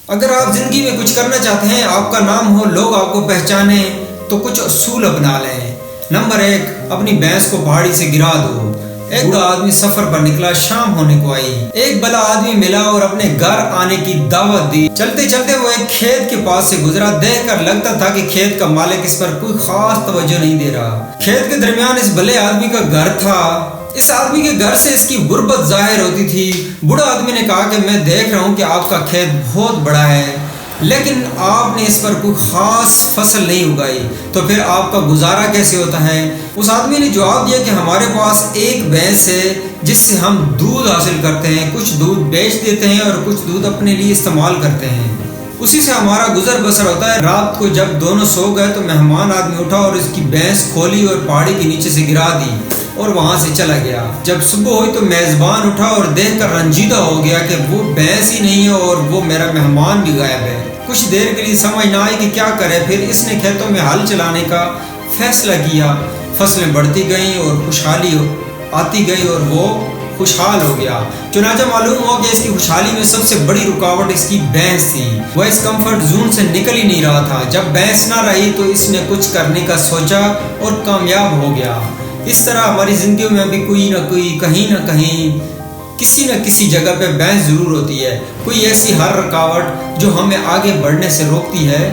اگر آپ زندگی میں کچھ کرنا چاہتے ہیں، آپ کا نام ہو، لوگ آپ کو پہچانیں، تو کچھ اصول اپنا لیں۔ نمبر 1، اپنی بھینس کو پہاڑی سے گرا دو۔ ایک بوڑھا آدمی سفر پر نکلا، شام ہونے کو آئی۔ ایک بلا آدمی ملا اور اپنے گھر آنے کی دعوت دی۔ چلتے چلتے وہ ایک کھیت کے پاس سے گزرا، دیکھ کر لگتا تھا کہ کھیت کا مالک اس پر کوئی خاص توجہ نہیں دے رہا۔ کھیت کے درمیان اس بلے آدمی کا گھر تھا۔ اس آدمی کے گھر سے اس کی غربت ظاہر ہوتی تھی۔ بوڑھا آدمی نے کہا کہ میں دیکھ رہا ہوں کہ آپ کا کھیت بہت بڑا ہے، لیکن آپ نے اس پر کوئی خاص فصل نہیں اگائی، تو پھر آپ کا گزارا کیسے ہوتا ہے؟ اس آدمی نے جواب دیا کہ ہمارے پاس ایک بھینس ہے جس سے ہم دودھ حاصل کرتے ہیں، کچھ دودھ بیچ دیتے ہیں اور کچھ دودھ اپنے لیے استعمال کرتے ہیں، اسی سے ہمارا گزر بسر ہوتا ہے۔ رات کو جب دونوں سو گئے تو مہمان آدمی اٹھا اور اس کی بھینس کھولی اور پہاڑی کے نیچے سے گرا دی اور وہاں سے چلا گیا۔ جب صبح ہوئی تو میزبان اٹھا اور دیکھ کر رنجیدہ ہو گیا کہ وہ بھینس ہی نہیں ہے اور وہ میرا مہمان بھی غائب ہے۔ کچھ دیر کے لیے سمجھ نہ آئی کہ کیا کرے، پھر اس نے کھیتوں میں ہل چلانے کا فیصلہ کیا۔ فصلیں بڑھتی گئیں اور خوشحالی آتی گئی اور وہ خوشحال ہو گیا۔ چنانچہ معلوم ہوا کہ اس کی خوشحالی میں سب سے بڑی رکاوٹ اس کی بھینس تھی۔ وہ اس کمفرٹ زون سے نکل ہی نہیں رہا تھا۔ جب بھینس نہ رہی تو اس نے کچھ کرنے کا سوچا اور کامیاب ہو گیا۔ اس طرح ہماری زندگیوں میں بھی کوئی نہ کوئی، کہیں نہ کہیں، کسی نہ کسی جگہ پہ بحث ضرور ہوتی ہے، کوئی ایسی ہر رکاوٹ جو ہمیں آگے بڑھنے سے روکتی ہے۔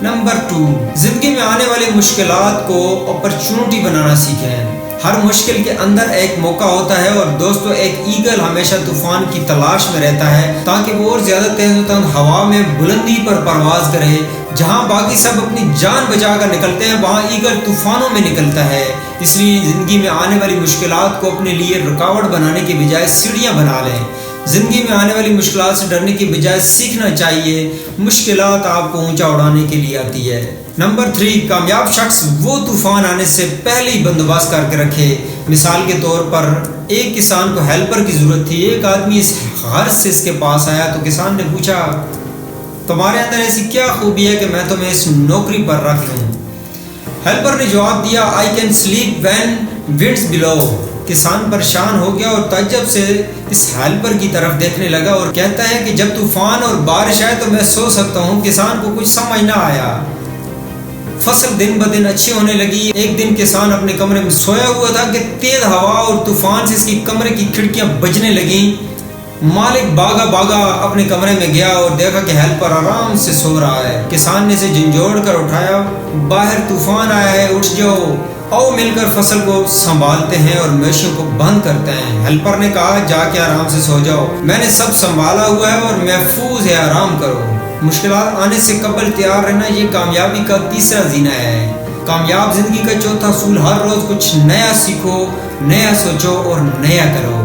نمبر 2، زندگی میں آنے والی مشکلات کو اپرچونٹی بنانا سیکھیں۔ ہر مشکل کے اندر ایک موقع ہوتا ہے، اور دوستو ایک ایگل ہمیشہ طوفان کی تلاش میں رہتا ہے تاکہ وہ اور زیادہ تیز و تند ہوا میں بلندی پر پرواز کرے۔ جہاں باقی سب اپنی جان بچا کر نکلتے ہیں، وہاں ایگل طوفانوں میں نکلتا ہے۔ اس لیے زندگی میں آنے والی مشکلات کو اپنے لیے رکاوٹ بنانے کے بجائے سیڑھیاں بنا لیں۔ زندگی میں آنے والی مشکلات سے ڈرنے کے بجائے سیکھنا چاہیے، مشکلات آپ کو اونچا اڑانے کے لیے آتی ہے۔ نمبر 3، کامیاب شخص وہ طوفان آنے سے پہلے ہی بندوبست کر کے رکھے۔ مثال کے طور پر ایک کسان کو ہیلپر کی ضرورت تھی۔ ایک آدمی اس غرض سے اس کے پاس آیا تو کسان نے پوچھا، تمہارے اندر ایسی کیا خوبی ہے کہ میں تمہیں اس نوکری پر رکھ لوں؟ ہیلپر نے جواب دیا، I can sleep when winds blow. کسان پریشان ہو گیا اور تعجب سے اس ہیلپر کی طرف دیکھنے لگا اور کہتا ہے کہ جب طوفان اور بارش آئے تو میں سو سکتا ہوں۔ کسان کو کچھ سمجھ نہ آیا۔ فصل دن بدن اچھی ہونے لگی۔ ایک دن کسان اپنے کمرے میں سویا ہوا تھا کہ تیز ہوا اور طوفان سے اس کی کمرے کی کھڑکیاں بجنے لگیں۔ مالک بھاگا اپنے کمرے میں گیا اور دیکھا کہ ہیلپر آرام سے سو رہا ہے۔ کسان نے اسے جھنجھوڑ کر اٹھایا، باہر طوفان آیا ہے، اٹھ جاؤ، آؤ مل کر فصل کو سنبھالتے ہیں اور مویشیوں کو بند کرتے ہیں۔ ہیلپر نے کہا، جا کے آرام سے سو جاؤ، میں نے سب سنبھالا ہوا ہے اور محفوظ ہے، آرام کرو۔ مشکلات آنے سے قبل تیار رہنا یہ کامیابی کا تیسرا زینہ ہے۔ کامیاب زندگی کا چوتھا اصول، ہر روز کچھ نیا سیکھو، نیا سوچو اور نیا کرو۔